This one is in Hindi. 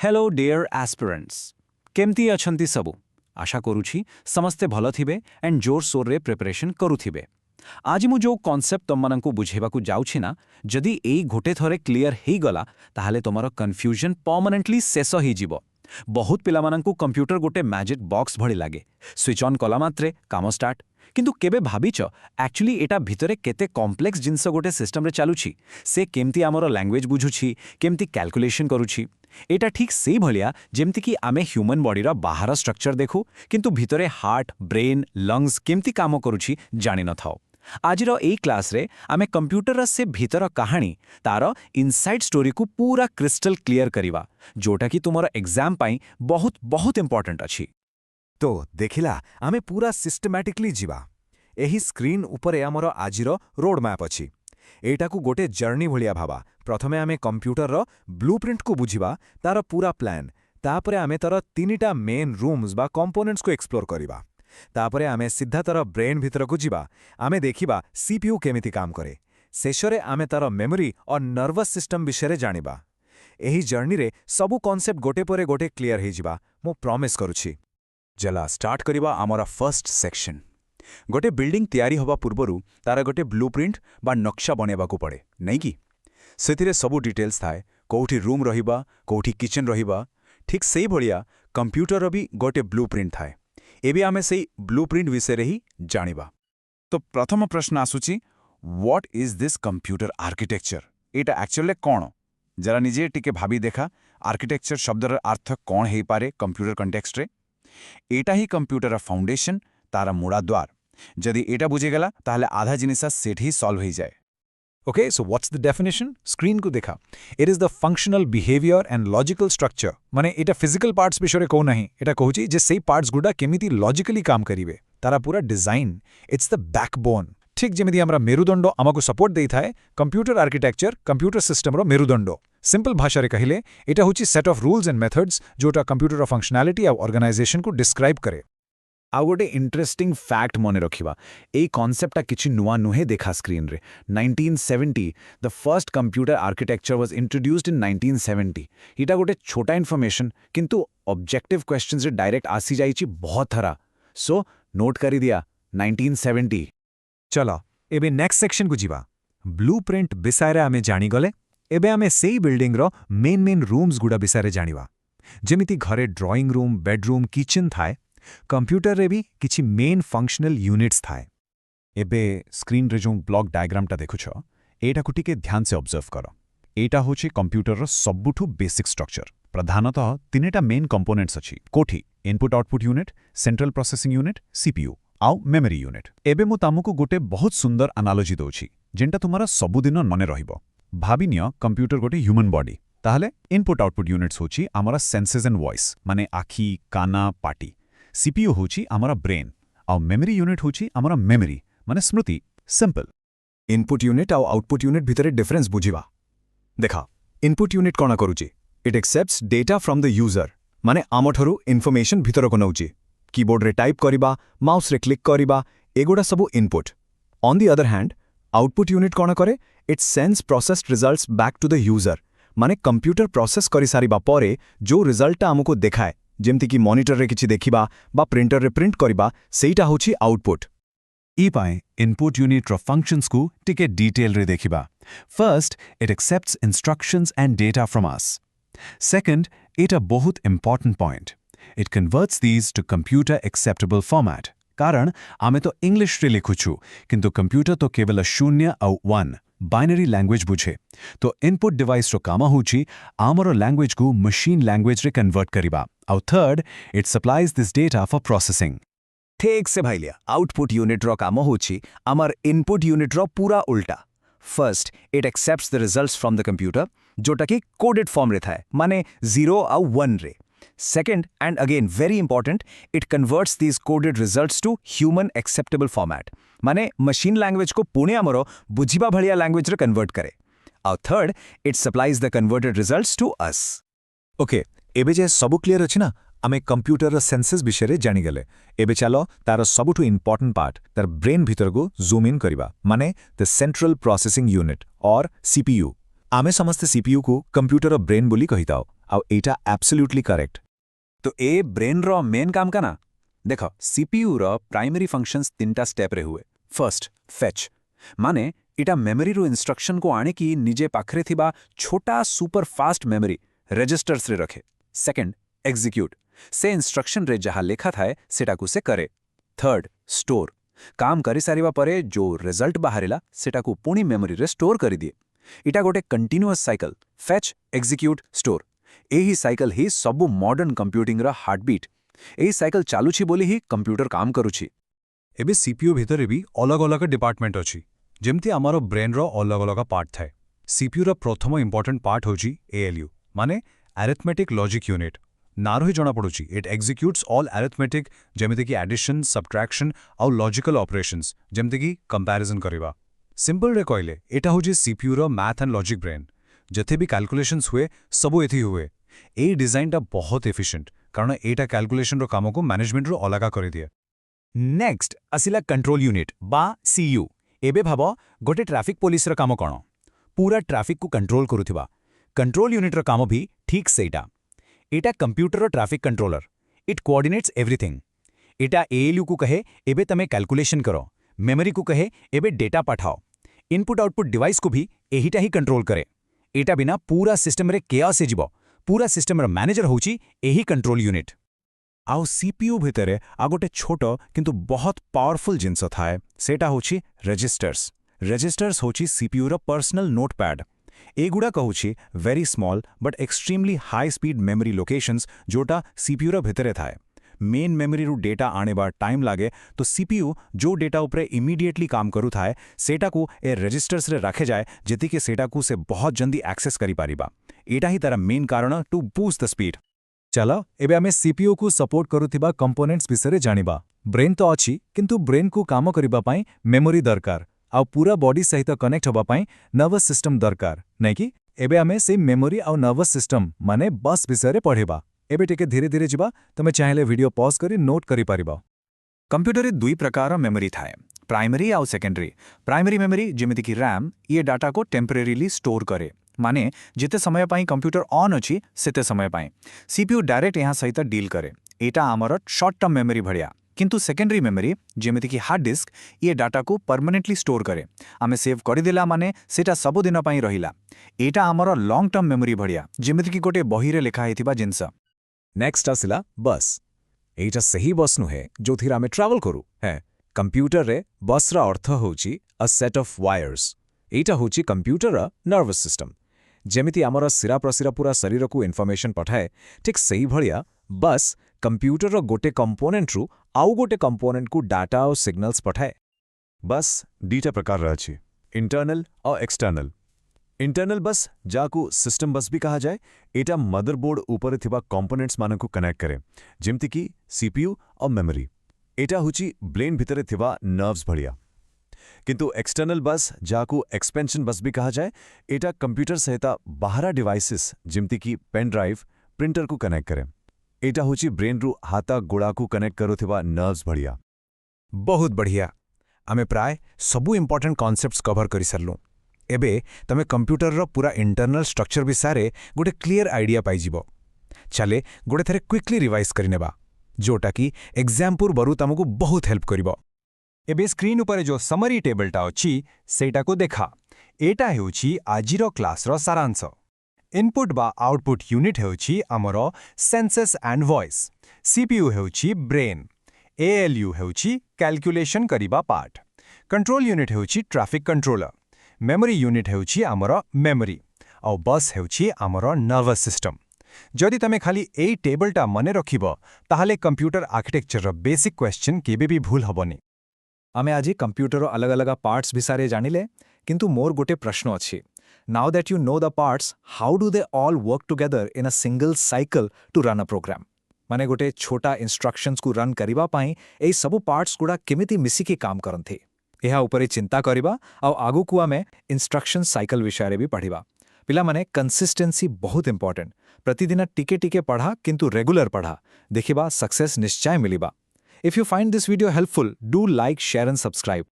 हेलो डियर एस्पिरेंट्स केमती अछंती सबु आशा करूछि समस्ते भल थिबे एंड जोर सोर रे प्रिपरेशन करूथिबे। आज मु जो कॉन्सेप्ट तममानंकु बुझेबाकु जाउछि ना जदि एई घोटे थरे क्लियर हेई गला ताहाले तमरो कन्फ्यूजन परमानेंटली शेष ही जीवो। बहुत पिलामानंकु कंप्यूटर गोटे मैजिक बॉक्स भଳି लागे स्विच ऑन कला मात्रे काम स्टार्ट किंतु केबे भाबिच एक्चुअली एटा भितरे केते कॉम्प्लेक्स जिंस गोटे सिस्टम रे चालुछि से केमती आमरो लैंग्वेज बुझुछि केमती कैलकुलेशन करूछि एटा ठीक सेई भलिया जेमती कि आमे ह्यूमन बॉडी रा बाहर स्ट्रक्चर देखु किंतु भितरे हार्ट ब्रेन लंग्स केमती काम करूछि जानि न थाओ। आजिर एई क्लास रे आमे कंप्यूटर से भीतर कहानी तार इनसाइड स्टोरी को पूरा क्रिस्टल क्लियर करिवा जोटा कि तुमर एग्जाम पाई बहुत बहुत इंपोर्टेंट अछि। तो देखिला आमे पूरा सिस्टमैटिकली जीवा एही स्क्रीन उपरे आमर आजिर रोड मैप अछि एटा को गोटे जर्नी भलिया भाबा। प्रथमे आमे कंप्यूटर रो ब्लूप्रिंट को बुझिबा तार पूरा प्लान तापरे आमे तार तीनिटा मेन रूम्स बा कंपोनेंट्स को एक्सप्लोर करिबा तापरे आमे सिद्धा तार ब्रेन भीतर को जीवा आमे देखिबा सीपीयू केमिति काम करे शेषरे आमे तार मेमोरी और नर्वस सिस्टम विषय जानिबा। एही जर्नी रे सबु कॉन्सेप्ट गोटे परे गोटे क्लियर हे जिबा मो प्रॉमिस करूछि। जला स्टार्ट करिबा आमरा फर्स्ट सेक्शन। गोटे बिल्डिंग तैयारी होबा पूर्वरु तार गोटे ब्लूप्रिंट बा नक्शा बनेबाकू पड़े नहीं कि सेतिरे सबु डिटेल्स थाए कोठी रूम रहिबा कोठी किचन रहिबा ठीक सेई भलिया कंप्यूटर भी गोटे ब्लूप्रिंट थाए एबे आमे सेई ब्लूप्रिंट विषय रे ही जानिबा। तो प्रथम प्रश्न आसुची what is this computer architecture Etah actually कोन जरा निजे टिके भाबी देखा आर्किटेक्चर शब्दर अर्थ कोन हेई पारे कंप्यूटर कॉन्टेक्स्ट रे एटा ही कंप्यूटर फाउंडेशन तारा मूला द्वार जदि एटा बुझे गला ताहले आधा जिनिसा सेट ही सॉल्व हो जाए। Okay, so what's the definition? Screen को देखा it is the functional behavior and logical structure माने एटा physical parts विषय को नहीं एटा कहूची जे सेई parts गुडा केमिति logically काम करिवे तारा पूरा डिजाइन it's the backbone ठीक जेमिति हमरा मेरुदंड आमको सपोर्ट देई थाए कंप्यूटर आर्किटेक्चर कंप्यूटर सिस्टम रो मेरुदंड सिंपल भाषा रे कहिले एटा होची set of rules and methods जोटा कंप्यूटर रो फंक्शनैलिटी और ऑर्गेनाइजेशन को डिस्क्राइब करे। आउ गोटे इंटरेस्टिंग फैक्ट मने रखिबा एई कॉन्सेप्टा किछि नुआ नुहे देखा स्क्रीन रे 1970 the first computer architecture was introduced in 1970 इटा गोटे छोटा इन्फॉर्मेशन किंतु ऑब्जेक्टिव क्वेश्चंस रे डायरेक्ट आसी जाईची बहुत थरा सो नोट करी दिया 1970। चलो एबे नेक्स्ट सेक्शन को जीवा ब्लूप्रिंट बिसारे आमे जानी गले एबे आमे सेई बिल्डिंग रो मेन रूम्स गुडा बिसारे जानिवा जेमिति घरे ड्राइंग रूम बेडरूम किचन थाए कंप्यूटर रे भी किछि मेन फंक्शनल यूनिट्स थाए। एबे स्क्रीन रे जो ब्लॉक डायग्राम टा देखुछ एटा को टिके ध्यान से ऑब्जर्व करो एटा होछि कंप्यूटर रो सबुठु बेसिक स्ट्रक्चर प्रधानतः तीनटा मेन कंपोनेंट्स अछि कोठी input output unit central processing unit CPU आउ मेमोरी यूनिट। एबे मु तामुको गोटे बहुत सुंदर एनालॉजी दोछि जेंटा तुम्हारा सबुदिन मने रहिबो भाबिनियो कंप्यूटर गोटे ह्यूमन बॉडी ताहले इनपुट आउटपुट यूनिट्स होछि आमरा सेंसेस एंड वॉइस माने आखी काना पाटी सीपीयू होची आमरा ब्रेन आउ मेमोरी यूनिट होची आमरा मेमोरी माने स्मृति सिंपल। इनपुट यूनिट आउ आउटपुट यूनिट भितरे डिफरेंस बुझिबा देखा इनपुट यूनिट कोना करूची it accepts data from the user माने आमठरू इन्फॉर्मेशन भितर को नउची कीबोर्ड रे टाइप करिबा माउस रे क्लिक करिबा एगोडा सबु input. On the other hand output unit कोना करे it sends processed results back to the user माने कंप्यूटर प्रोसेस करि सारिबा परे जो रिजल्ट आमको देखाए जेमति कि मॉनिटर रे किछि देखिबा बा प्रिंटर रे प्रिंट करिबा सेइटा होछि आउटपुट। ई पाए इनपुट यूनिट रो फंक्शंस को टिके डिटेल रे देखिबा first it accepts instructions and data from us second एटा बहुत important point it converts these two computer acceptable format कारण आमे तो इंग्लिश रे लिखुछु किंतु कंप्यूटर तो केवल शून्य और 1 बाइनरी लैंग्वेज बुझे तो इनपुट डिवाइस रो कामा होची आमरो लैंग्वेज को मशीन लैंग्वेज रे कन्वर्ट करिबा और third it supplies this data for processing. ठीक से भाईलिया आउटपुट यूनिट रो कामा होची आमर इनपुट यूनिट रो पूरा उल्टा first it accepts the results from the computer जोटा कि कोडेड फॉर्म रे थाए माने 0 और 1 रे। Second, and again very important, it converts these coded results to human acceptable format. माने machine language को पुणे आमरो बुझिबा भलिया language रे convert करे. और third, it supplies the converted results to us. Okay एबे जे सबु क्लियर अछि ना आमे कंप्यूटर रो सेंसेस विषय रे जानि गेले एबे चलो तार सबुठु इंपोर्टेंट पार्ट तार ब्रेन भीतर को जूम इन करिबा माने द सेंट्रल प्रोसेसिंग यूनिट और सीपीयू आमे समस्त सीपीयू को कंप्यूटर रो ब्रेन बोली कहिताओ ଆଉ ଏଇଟା ଆବ୍ସଲ୍ୟୁଟଲି କରେକ୍ଟ। तो ए ब्रेन रो मेन काम का ना देख सीपीयू रो प्राइमरी फंक्शंस 3टा स्टेप रे हुए। फर्स्ट फेच माने इटा मेमोरी रो इंस्ट्रक्शन को आने की निजे पाखरे थिबा छोटा सुपर फास्ट मेमोरी रजिस्टर्स रे रखे। सेकंड एग्जीक्यूट से इंस्ट्रक्शन रे जहा लेखा थाए सेटाकू से करे। थर्ड स्टोर काम करि सारिबा परे जो रिजल्ट बाहरिला सेटाकू पुणी मेमोरी रे स्टोर करि दिए। इटा गोटे continuous cycle fetch execute store एही साइकिल ही सबु मॉडर्न कंप्यूटिंग रा हार्टबीट। एही साइकिल चालुछि बोली ही कंप्यूटर काम करूछि। एबे सीपीयू भितरे भी अलग अलग डिपार्टमेंट अछि जेमती आमारो ब्रेन रो अलग अलग पार्ट थाए। सीपीयू रा प्रथम इंपोर्टेंट पार्ट होछि एएलयू माने अरिथमेटिक लॉजिक यूनिट। नारो ही जणा पडुछि इट एग्जीक्यूट्स ऑल अरिथमेटिक जेमिति कि एडिशन सब्ट्रैक्शन आउ लॉजिकल ऑपरेशंस जेमिति कि कंपैरिजन करिवा। सिंपल रे कहले एटा होछि सीपीयू रो मैथ एंड लॉजिक ब्रेन। जथे भी कैलकुलेशंस हुए सबु एथि हुए। ए डिजाइनटा बहुत एफिशिएंट कारण एटा कैलकुलेशन रो कामो को मैनेजमेंट रो अलगा करि दिए। नेक्स्ट आसिला कंट्रोल यूनिट बा सीयू। एबे भाबो गोटे ट्रैफिक पुलिस रो काम कोन पूरा ट्रैफिक को कंट्रोल करूथिबा। कंट्रोल यूनिट रो काम भी ठीक सेटा। एटा कंप्यूटर रो traffic controller. It coordinates everything. एटा एएलयू को कहे एबे तमे कैलकुलेशन करो। मेमोरी को कहे एबे डेटा पठाओ। इनपुट आउटपुट डिवाइस को भी एहिटा ही कंट्रोल करे। एटा बिना पूरा सिस्टम रे केओस हे जिवो। पूरा सिस्टम रो मैनेजर होउची एही कंट्रोल यूनिट। आउ सीपीयू भितरे आ गोटे छोटो किंतु बहुत पावरफुल जिनस थाए सेटा होछि रजिस्टर्स। रजिस्टर्स होछि सीपीयू रो पर्सनल नोटपैड। एगुड़ा कहूछि very small but extremely high speed memory locations जोटा सीपीयू रो भितरे थाए। मेन मेमोरी रु डेटा आने बार टाइम लागे तो सीपीयू जो डेटा उपरे इमीडिएटली काम करू थाए सेटा को ए रजिस्टर्स रे रखे जाए जेति के सेटा को से बहुत जल्दी एक्सेस करि पारिबा। एटा ही तारा मेन कारण टू बूस्ट द स्पीड। चलो एबे आमे सीपीयू को सपोर्ट करूथिबा कंपोनेंट्स विषय जानिबा। ब्रेन तो अछि किंतु ब्रेन को काम करिबा पई मेमोरी दरकार आ पूरा बॉडी सहित कनेक्ट होबा पई नर्वस सिस्टम दरकार नै कि। एबे आमे से मेमोरी आ नर्वस सिस्टम माने बस विषय पढ़िबा। एबे टिके धीरे धीरे जिबा तमे चाहिले वीडियो पॉज करी नोट करि पारिबा। कंप्यूटर दुई प्रकार मेमोरी थाए प्राइमरी आउ सेकेंडरी। प्राइमरी मेमोरी जेमिति कि रैम ये डाटा को टेम्परेरीली स्टोर करे माने जिते समय पाई कंप्यूटर ऑन अछि सेते समय पाई सीपीयू डायरेक्ट यहाँ सहित डील करे। एटा आमर शॉर्ट टर्म मेमोरी भड़िया। किंतु सेकेंडरी मेमोरी जेमिति कि हार्ड डिस्क ये डाटा को परमानेंटली स्टोर करे। आमे सेव करिदेला माने सेटा सब दिन पाई रहिला। एटा आमर लॉन्ग टर्म मेमोरी भड़िया जेमिति कि गोटे बहिरे लेखा हेथिबा जिंस। नेक्स्ट आसिला बस। एटा सही बस नुहे जो थिरा आमे ट्रैवल करू है। कंप्यूटर रे बस रा अर्थ होची अ सेट ऑफ वायर्स। एटा होची कंप्यूटर रा नर्वस सिस्टम। जेमिति आमर सिरा प्रसिरा पूरा शरीर को इन्फॉर्मेशन पठाए ठीक सही भलिया बस कंप्यूटर रो गोटे कंपोनेंट रु आउ गोटे कंपोनेंट को डाटा और सिग्नल्स पठाए। बस दीटा प्रकार रही इंटरनल और एक्सटर्नल। इंटरनल बस जाकू सिस्टम बस भी कहा जाए। एटा मदरबोर्ड ऊपर थिबा कंपोनेंट्स मान को कनेक्ट करे जेमती कि सीपीयू और मेमोरी। एटा हुची ब्रेन भितरे थिबा नर्व्स भड़िया। किंतु एक्सटर्नल बस जाकू एक्सपेंशन बस भी कहा जाए एटा कंप्यूटर सहित बाहरा डिवाइसेस जेमती कि पेन ड्राइव प्रिंटर को कनेक्ट करे। एटा होची ब्रेन रु हाथा गोड़ा को कनेक्ट करूथिबा नर्व्स भड़िया। बहुत बढ़िया आमे प्राय सबु इंपोर्टेंट कॉन्सेप्ट्स कवर करि सरलु। एबे तमे कंप्यूटर रो पूरा इंटरनल स्ट्रक्चर विषय गोटे क्लियर आइडिया पाई जिवो। चले गोटे थरे क्विकली रिवाइज करिनेबा जोटा कि एग्जाम पूर्वरु तमको बहुत हेल्प करिवो। एबे स्क्रीन ऊपर जो समरी टेबलटा अछि सेटा को देखा। एटा हेउछि आजिरो क्लास रो सारांश। इनपुट बा आउटपुट यूनिट हेउछि हमरो सेंसेस एंड वॉइस। सीपीयू हेउछि ब्रेन। एएलयू हेउछि कैलकुलेशन करिबा पार्ट। कंट्रोल यूनिट हेउछि ट्रैफिक कंट्रोलर। मेमोरी यूनिट हेउछि हमरो मेमोरी और बस हेउछि हमरो नर्वस सिस्टम। जदि तमे खाली एई टेबलटा मने रखिबो ताहाले कंप्यूटर आर्किटेक्चर रो बेसिक क्वेश्चन केबे भी भूल हबनी। आमे आज कंप्यूटर अलग अलग पार्ट्स विषय जानिले किंतु मोर गोटे प्रश्न अछि। Now that you know the parts how do they all work together in a single cycle to run a program. माने गोटे छोटा इंस्ट्रक्शंस को रन करिबा पाई एई सब पार्ट्स गुडा केमिति मिसिकी काम करंथि एहा ऊपर चिंता करिबा आ आगु को आमे इंस्ट्रक्शन साइकिल विषय भी पढ़िबा। पिला माने कंसिस्टेंसी बहुत इंपोर्टेंट। प्रतिदिन टिके टिके पढ़ा किंतु रेगुलर पढ़ा देखिबा सक्सेस निश्चय मिलिबा। If you find this video helpful, do like, share and subscribe.